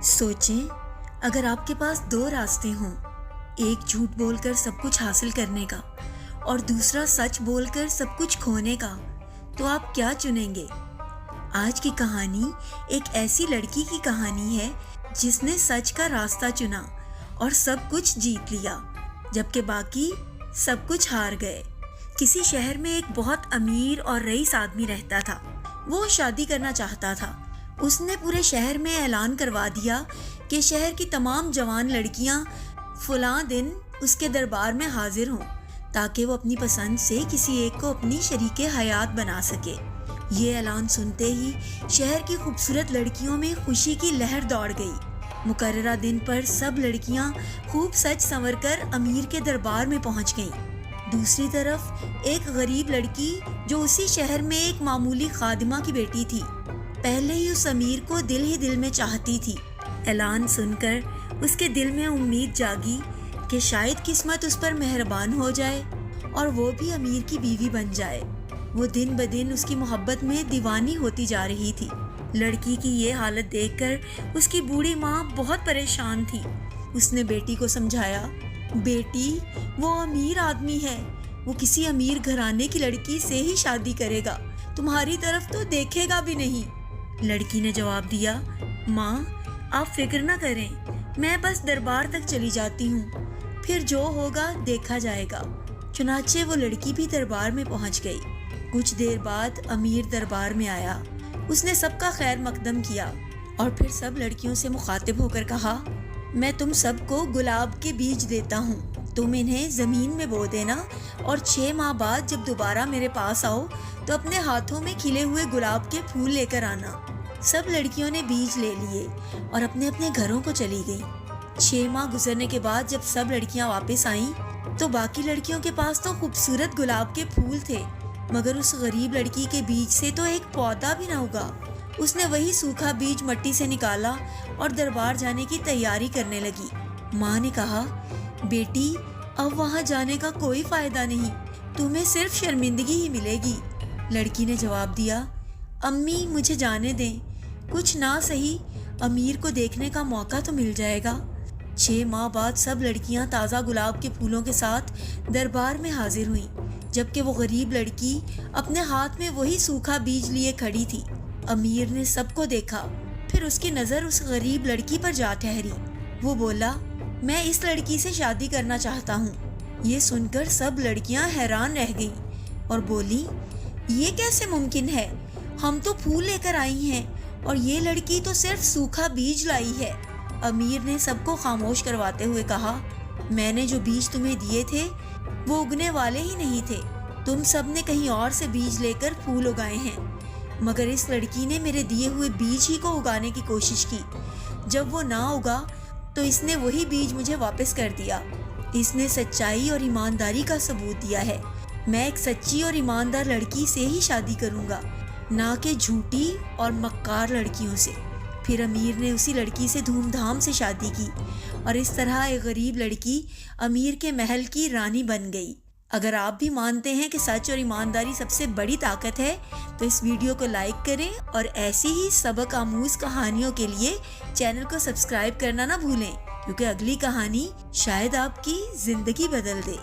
سوچیں، اگر آپ کے پاس دو راستے ہوں، ایک جھوٹ بول کر سب کچھ حاصل کرنے کا اور دوسرا سچ بول کر سب کچھ کھونے کا، تو آپ کیا چنیں گے؟ آج کی کہانی ایک ایسی لڑکی کی کہانی ہے جس نے سچ کا راستہ چنا اور سب کچھ جیت لیا، جبکہ باقی سب کچھ ہار گئے۔ کسی شہر میں ایک بہت امیر اور رئیس آدمی رہتا تھا۔ وہ شادی کرنا چاہتا تھا۔ اس نے پورے شہر میں اعلان کروا دیا کہ شہر کی تمام جوان لڑکیاں فلاں دن اس کے دربار میں حاضر ہوں تاکہ وہ اپنی پسند سے کسی ایک کو اپنی شریک حیات بنا سکے۔ یہ اعلان سنتے ہی شہر کی خوبصورت لڑکیوں میں خوشی کی لہر دوڑ گئی۔ مقررہ دن پر سب لڑکیاں خوب سج سنور کر امیر کے دربار میں پہنچ گئیں۔ دوسری طرف ایک غریب لڑکی جو اسی شہر میں ایک معمولی خادمہ کی بیٹی تھی، پہلے ہی اس امیر کو دل ہی دل میں چاہتی تھی۔ اعلان سن کر اس کے دل میں امید جاگی کہ شاید قسمت اس پر مہربان ہو جائے اور وہ بھی امیر کی بیوی بن جائے۔ وہ دن بدن اس کی محبت میں دیوانی ہوتی جا رہی تھی۔ لڑکی کی یہ حالت دیکھ کر اس کی بوڑھی ماں بہت پریشان تھی۔ اس نے بیٹی کو سمجھایا، بیٹی، وہ امیر آدمی ہے، وہ کسی امیر گھرانے کی لڑکی سے ہی شادی کرے گا، تمہاری طرف تو دیکھے گا بھی نہیں۔ لڑکی نے جواب دیا، ماں آپ فکر نہ کریں، میں بس دربار تک چلی جاتی ہوں، پھر جو ہوگا دیکھا جائے گا۔ چنانچہ وہ لڑکی بھی دربار میں پہنچ گئی۔ کچھ دیر بعد امیر دربار میں آیا۔ اس نے سب کا خیر مقدم کیا اور پھر سب لڑکیوں سے مخاطب ہو کر کہا، میں تم سب کو گلاب کے بیج دیتا ہوں، تم انہیں زمین میں بو دینا اور 6 ماہ بعد جب دوبارہ میرے پاس آؤ تو اپنے ہاتھوں میں کھلے ہوئے گلاب کے پھول لے کر آنا۔ سب لڑکیوں نے بیج لے لیے اور اپنے اپنے گھروں کو چلی گئیں۔ 6 ماہ گزرنے کے بعد جب سب لڑکیاں واپس آئیں تو باقی لڑکیوں کے پاس تو خوبصورت گلاب کے پھول تھے، مگر اس غریب لڑکی کے بیج سے تو ایک پودا بھی نہ اگا۔ اس نے وہی سوکھا بیج مٹی سے نکالا اور دربار جانے کی تیاری کرنے لگی۔ ماں نے کہا، بیٹی اب وہاں جانے کا کوئی فائدہ نہیں، تمہیں صرف شرمندگی ہی ملے گی۔ لڑکی نے جواب دیا، امی مجھے جانے دیں، کچھ نہ سہی امیر کو دیکھنے کا موقع تو مل جائے گا۔ 6 ماہ بعد سب لڑکیاں تازہ گلاب کے پھولوں کے ساتھ دربار میں حاضر ہوئیں، جبکہ وہ غریب لڑکی اپنے ہاتھ میں وہی سوکھا بیج لیے کھڑی تھی۔ امیر نے سب کو دیکھا، پھر اس کی نظر اس غریب لڑکی پر جا ٹھہری۔ وہ بولا، میں اس لڑکی سے شادی کرنا چاہتا ہوں۔ یہ سن کر سب لڑکیاں حیران رہ گئیں اور بولی، یہ کیسے ممکن ہے؟ ہم تو پھول لے کر آئی ہیں اور یہ لڑکی تو صرف سوکھا بیج لائی ہے۔ امیر نے سب کو خاموش کرواتے ہوئے کہا، میں نے جو بیج تمہیں دیے تھے وہ اگنے والے ہی نہیں تھے، تم سب نے کہیں اور سے بیج لے کر پھول اگائے ہیں، مگر اس لڑکی نے میرے دیے ہوئے بیج ہی کو اگانے کی کوشش کی۔ جب وہ نہ اگا تو اس نے وہی بیج مجھے واپس کر دیا۔ اس نے سچائی اور ایمانداری کا ثبوت دیا ہے۔ میں ایک سچی اور ایماندار لڑکی سے ہی شادی کروں گا، نہ کہ جھوٹی اور مکار لڑکیوں سے۔ پھر امیر نے اسی لڑکی سے دھوم دھام سے شادی کی اور اس طرح ایک غریب لڑکی امیر کے محل کی رانی بن گئی۔ اگر آپ بھی مانتے ہیں کہ سچ اور ایمانداری سب سے بڑی طاقت ہے تو اس ویڈیو کو لائک کریں اور ایسی ہی سبق آموز کہانیوں کے لیے چینل کو سبسکرائب کرنا نہ بھولیں، کیونکہ اگلی کہانی شاید آپ کی زندگی بدل دے۔